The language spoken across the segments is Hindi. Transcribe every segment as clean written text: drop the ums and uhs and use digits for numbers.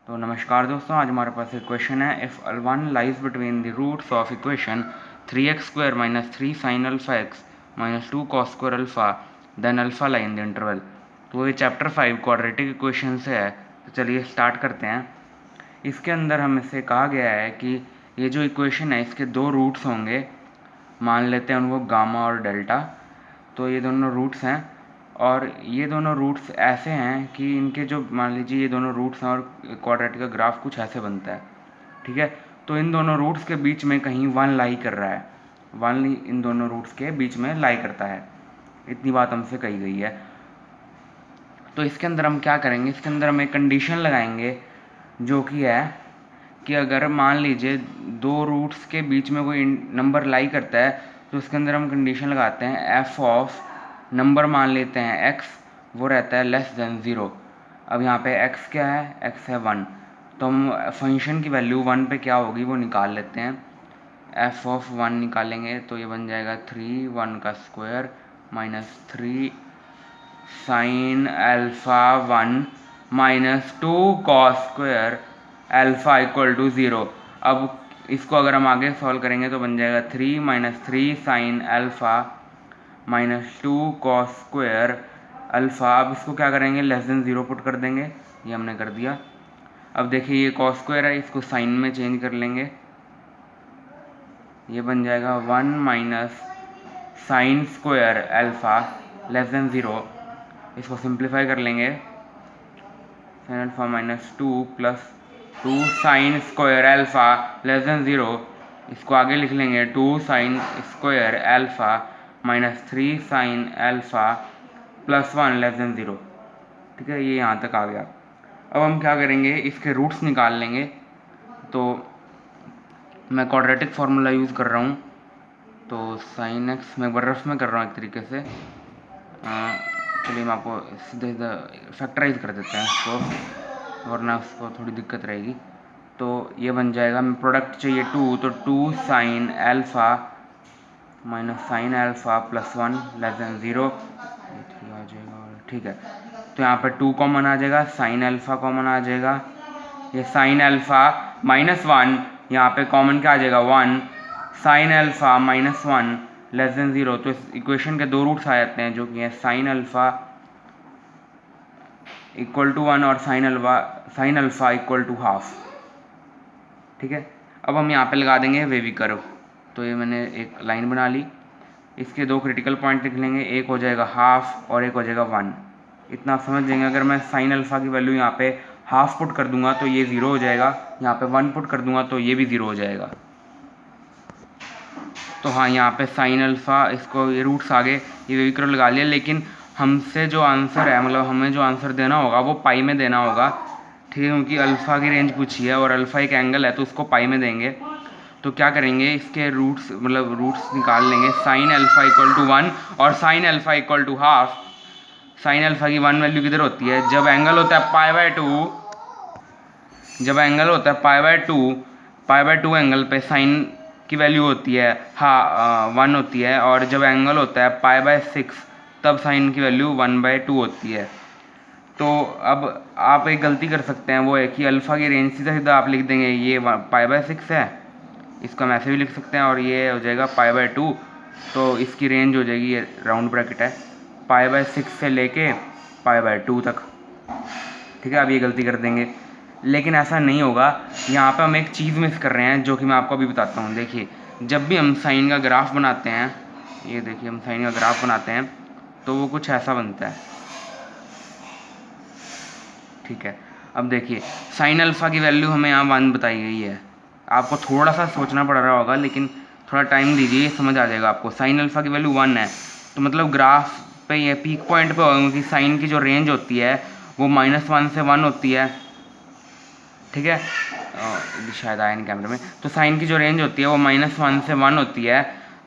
तो नमस्कार दोस्तों, आज हमारे पास एक क्वेश्चन है। If one lies between the roots of equation 3x² - 3 sin alpha x - 2 cos square alpha then alpha lie in the interval. तो ये चैप्टर 5 क्वाड्रेटिक इक्वेशन से है। तो चलिए स्टार्ट करते हैं। इसके अंदर हमसे कहा गया है कि ये जो इक्वेशन है इसके दो रूट्स होंगे, मान लेते हैं उनको गामा और डेल्टा। तो ये दोनों रूट्स हैं और ये दोनों रूट्स ऐसे हैं कि इनके जो मान लीजिए ये दोनों रूट्स हैं और क्वाड्रेटिक का ग्राफ कुछ ऐसे बनता है, ठीक है। तो इन दोनों रूट्स के बीच में कहीं वन लाई कर रहा है, वन इन दोनों रूट्स के बीच में लाई करता है, इतनी बात हमसे कही गई है। तो इसके अंदर हम क्या करेंगे, इसके अंदर हम एक कंडीशन लगाएंगे जो कि है कि अगर मान लीजिए दो रूट्स के बीच में कोई नंबर लाई करता है तो उसके अंदर हम कंडीशन लगाते हैं एफ ऑफ नंबर मान लेते हैं x, वो रहता है लेस देन 0। अब यहाँ पे x क्या है, x है 1। तो हम फंक्शन की वैल्यू 1 पे क्या होगी वो निकाल लेते हैं। एफ ऑफ 1 निकालेंगे तो ये बन जाएगा 3 1 का square -3 sine alpha 1 -2 cos square alpha equal to 0। अब इसको अगर हम आगे सॉल्व करेंगे तो बन जाएगा 3 - 3 sine alpha -2 cos square alpha. अब इसको क्या करेंगे, लेस देन 0 पुट कर देंगे, ये हमने कर दिया। अब देखिए ये कॉस स्क्वायर है, इसको साइन में चेंज कर लेंगे, ये बन जाएगा 1 - sine square alpha less than 0। इसको सिंप्लीफाई कर लेंगे, sine alpha -2 plus 2 sine square alpha less than 0। इसको आगे लिख लेंगे 2 sine square alpha -3 sine alpha +1 less than 0। ठीक है, ये यहाँ तक आ गया। अब हम क्या करेंगे, इसके रूट्स निकाल लेंगे। तो मैं क्वाड्रेटिक फार्मूला यूज़ कर रहा हूँ। तो साइन एक्स मैं एक बार रफ में कर रहा हूँ एक तरीके से। चलिए मैं आपको सीधे फैक्टराइज कर देते हैं इसको, वरना उसको थोड़ी दिक्कत रहेगी। तो ये बन जाएगा, मैं प्रोडक्ट चाहिए 2, तो 2 sine alpha sine alpha +1 less than 0 आ जाएगा। ठीक है, तो यहाँ पर 2 कॉमन आ जाएगा, साइन अल्फ़ा कॉमन आ जाएगा, ये साइन अल्फ़ा -1 यहाँ पे कॉमन क्या आ जाएगा 1 साइन अल्फ़ा -1 लेस देन 0। तो इस इक्वेशन के दो रूट्स आ जाते हैं जो कि है साइन अल्फ़ा इक्वल टू 1 और sine alpha equal to half. ठीक है, अब हम यहाँ पे लगा देंगे वेवी कर्व। तो ये मैंने एक लाइन बना ली, इसके दो क्रिटिकल पॉइंट लिख लेंगे, एक हो जाएगा हाफ और एक हो जाएगा 1। इतना आप समझ जाएंगे। अगर मैं साइन अल्फ़ा की वैल्यू यहाँ पे हाफ पुट कर दूंगा तो ये 0 हो जाएगा, यहाँ पे 1 पुट कर दूंगा तो ये भी 0 हो जाएगा। तो हाँ, यहाँ पे साइन अल्फ़ा, इसको ये रूट्स आगे ये वेवी कर्व लगा लिया, लेकिन हमसे जो आंसर है, मतलब हमें जो आंसर देना होगा वो पाई में देना होगा। ठीक है, क्योंकि अल्फ़ा की रेंज पूछी है और अल्फ़ा एक एंगल है तो उसको पाई में देंगे। तो क्या करेंगे, इसके रूट्स मतलब रूट्स निकाल लेंगे। साइन अल्फ़ा इक्वल टू 1 और sine alpha equal to half. Sine alpha की 1 वैल्यू किधर होती है, जब एंगल होता है π/2, जब एंगल होता है π/2 एंगल पे साइन की वैल्यू होती है 1 होती है, और जब एंगल होता है π/6 तब साइन की वैल्यू 1/2 होती है। तो अब आप एक गलती कर सकते हैं, वो है कि अल्फ़ा की रेंज सीधा सीधा आप लिख देंगे ये π/6 है, इसका हम ऐसे भी लिख सकते हैं, और ये हो जाएगा π/2। तो इसकी रेंज हो जाएगी, ये राउंड ब्रैकेट है, π/6 से लेके π/2 तक। ठीक है, अब ये गलती कर देंगे, लेकिन ऐसा नहीं होगा। यहाँ पे हम एक चीज़ मिस कर रहे हैं जो कि मैं आपको अभी बताता हूँ। देखिए, जब भी हम साइन का ग्राफ बनाते हैं, ये देखिए हम साइन का ग्राफ बनाते हैं तो वो कुछ ऐसा बनता है। ठीक है, अब देखिए साइन अल्फ़ा की वैल्यू हमें यहाँ 1 बताई गई है। आपको थोड़ा सा सोचना पड़ रहा होगा, लेकिन थोड़ा टाइम दीजिए, समझ आ जाएगा आपको। साइन अल्फ़ा की वैल्यू 1 है, तो मतलब ग्राफ पे ये पीक पॉइंट पे होगा, क्योंकि साइन की जो रेंज होती है वो -1 से 1 होती है। ठीक है, शायद आया नहीं कैमरे में। तो साइन की जो रेंज होती है वो -1 से 1 होती है,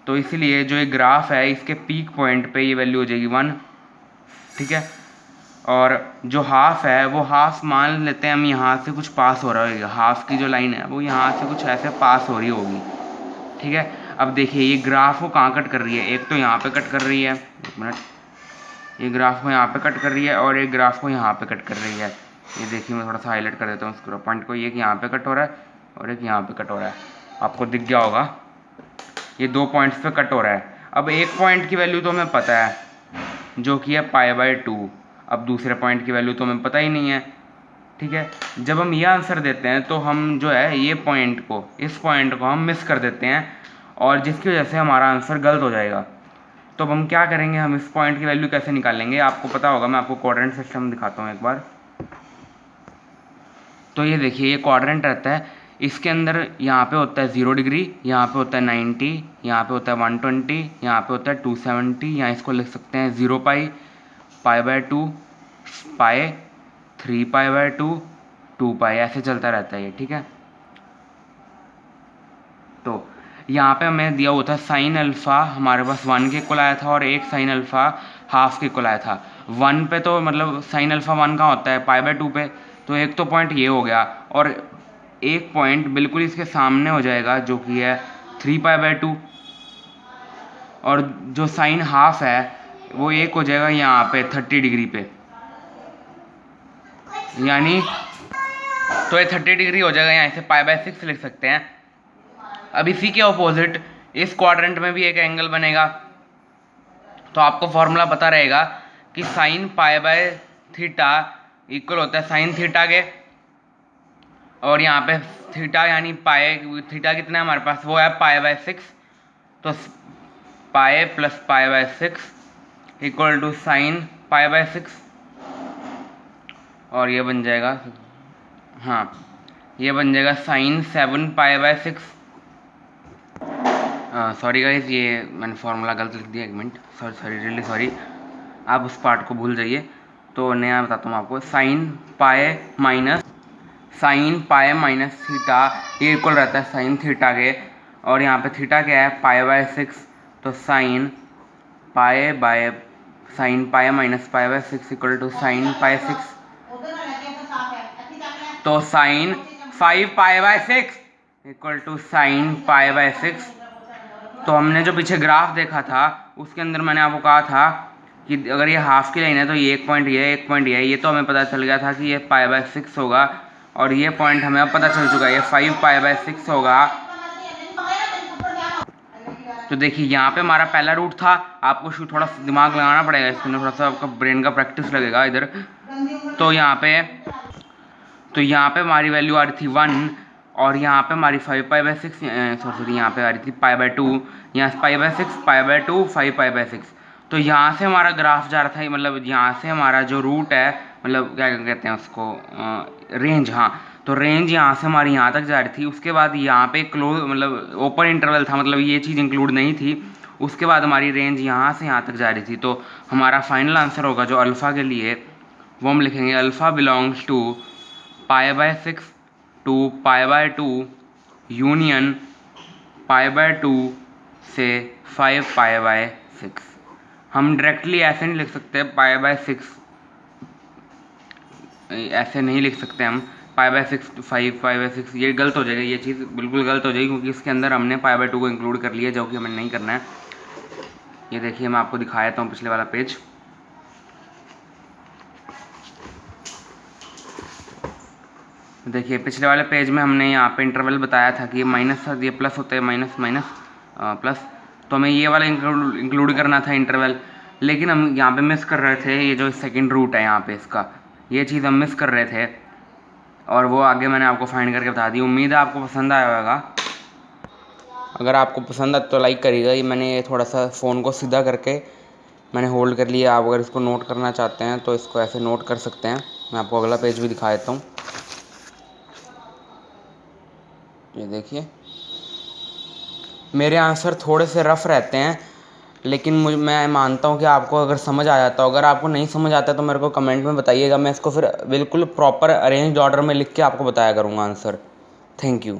तो इसीलिए जो ये ग्राफ है इसके पीक पॉइंट पे ये वैल्यू हो जाएगी 1। ठीक है, और जो हाफ है वो हाफ मान लेते हैं हम यहाँ से कुछ पास हो रहा होगा, हाफ की जो लाइन है वो यहाँ से कुछ ऐसे पास हो रही होगी। ठीक है, अब देखिए ये ग्राफ को कहाँ कट कर रही है, एक तो यहाँ पे कट कर रही है, एक मिनट, ये ग्राफ को यहाँ पे कट कर रही है और एक ग्राफ को यहाँ पे कट कर रही है। ये देखिए मैं थोड़ा सा हाईलाइट कर देता हूँ उस पॉइंट को। एक यहाँ पे कट हो रहा है और एक यहाँ पे कट हो रहा है, आपको दिख गया होगा, ये 2 पॉइंट्स पे कट हो रहा है। अब एक पॉइंट की वैल्यू तो हमें पता है जो कि है π/2, अब दूसरे पॉइंट की वैल्यू तो हमें पता ही नहीं है, ठीक है। जब हम ये आंसर देते हैं तो हम जो है ये पॉइंट को, इस पॉइंट को हम मिस कर देते हैं और जिसकी वजह से हमारा आंसर गलत हो जाएगा। तो अब हम क्या करेंगे, हम इस पॉइंट की वैल्यू कैसे निकालेंगे, आपको पता होगा, मैं आपको क्वाड्रेंट सिस्टम दिखाता हूँ एक बार। तो ये देखिए ये क्वाड्रेंट रहता है, इसके अंदर यहाँ पे होता है 0 डिग्री, यहाँ पे होता है 90, यहाँ पे होता है 120, यहाँ पे होता है 270, यहाँ इसको लिख सकते हैं 0 पाई, π/2, पाई, 3π/2, 2 पाई, ऐसे चलता रहता है ये, ठीक है। तो यहाँ पे हमें दिया हुआ था साइन अल्फ़ा हमारे पास 1 के इक्वल आया था और एक साइन अल्फ़ा हाफ के इक्वल आया था। 1 पे तो मतलब साइन अल्फ़ा 1 कहाँ होता है, π/2 पे, तो एक तो पॉइंट ये हो गया और एक पॉइंट बिल्कुल इसके सामने हो जाएगा जो कि है 3π/2, और जो साइन हाफ है वो एक हो जाएगा यहाँ पे 30 डिग्री पे, यानी तो ये 30 डिग्री हो जाएगा, यहाँ इसे π/6 लिख सकते हैं। अब इसी के ऑपोजिट इस क्वाड्रेंट में भी एक एंगल बनेगा, तो आपको फॉर्मूला पता रहेगा कि साइन π/θ इक्वल होता है साइन थीटा के, और यहाँ पे थीटा यानी पाए, थीटा कितना है हमारे पास, वो है π/6, तो pi plus π/6 equal to sign π/6, और ये बन जाएगा, हाँ ये बन जाएगा साइन 7π/6। सॉरी गाइस, ये मैंने फार्मूला गलत लिख दिया, एक मिनट, सॉरी रियली सॉरी, आप उस पार्ट को भूल जाइए। तो नया बताता हूँ आपको, साइन पाए माइनस थीटा ये इक्वल रहता है साइन थीटा के, और यहाँ पे थीटा क्या है π/6, तो sine pi minus π/6 equal to sign π/6, तो साइन 5π/6 इक्वल टू साइन π/6। तो हमने जो पीछे ग्राफ देखा था उसके अंदर मैंने आपको कहा था कि अगर ये हाफ की लाइन है तो ये एक पॉइंट ये तो हमें पता चल गया था कि ये π/6 होगा, और ये पॉइंट हमें अब पता चल चुका है ये 5π/6 होगा। तो देखिए यहाँ पे हमारा पहला रूट था, आपको थोड़ा दिमाग लगाना पड़ेगा इसके अंदर, थोड़ा सा आपका ब्रेन का प्रैक्टिस लगेगा इधर। तो यहाँ पे हमारी वैल्यू आ रही थी 1, और यहाँ पे हमारी 5π/6 सॉरी यहाँ पे आ रही थी π/2, यहाँ π/6 5π/6। तो यहाँ से हमारा ग्राफ जा रहा था, मतलब यहाँ से हमारा जो रूट है, मतलब क्या कहते हैं उसको, रेंज, हाँ, तो रेंज यहाँ से हमारी यहाँ तक जा रही थी। उसके बाद यहाँ पे क्लोज मतलब ओपन इंटरवल था, मतलब ये चीज़ इंक्लूड नहीं थी। उसके बाद हमारी रेंज यहाँ से यहाँ तक जा रही थी। तो हमारा फाइनल आंसर होगा जो अल्फ़ा के लिए, वो हम लिखेंगे alpha belongs to π/6 to π/2 union π/2 से 5π/6। हम डायरेक्टली ऐसे नहीं लिख सकते π/6, ऐसे नहीं लिख सकते हम π/6 टू 5π/6, ये गलत हो जाएगा, ये चीज़ बिल्कुल गलत हो जाएगी, क्योंकि इसके अंदर हमने π/2 को इंक्लूड कर लिया, जो कि हमें नहीं करना है। ये देखिए मैं आपको दिखाया था पिछले वाला पेज, देखिए पिछले वाले पेज में हमने यहाँ पे इंटरवल बताया था कि माइनस, ये प्लस होते हैं माइनस प्लस, तो हमें ये वाला इंक्लूड करना था इंटरवल, लेकिन हम यहाँ पे मिस कर रहे थे ये जो सेकंड रूट है यहाँ पे इसका, ये चीज़ हम मिस कर रहे थे, और वो आगे मैंने आपको फाइंड करके बता दी। उम्मीद है आपको पसंद आया होगा, अगर आपको पसंद आए तो लाइक करिएगा। ये मैंने थोड़ा सा फ़ोन को सीधा करके मैंने होल्ड कर लिया, आप अगर इसको नोट करना चाहते हैं तो इसको ऐसे नोट कर सकते हैं। मैं आपको अगला पेज भी दिखा देता हूँ, ये देखिए मेरे आंसर थोड़े से रफ़ रहते हैं, लेकिन मैं मानता हूँ कि आपको अगर समझ आ जाता हो। अगर आपको नहीं समझ आता तो मेरे को कमेंट में बताइएगा, मैं इसको फिर बिल्कुल प्रॉपर अरेंज्ड ऑर्डर में लिख के आपको बताया करूँगा आंसर। Thank you.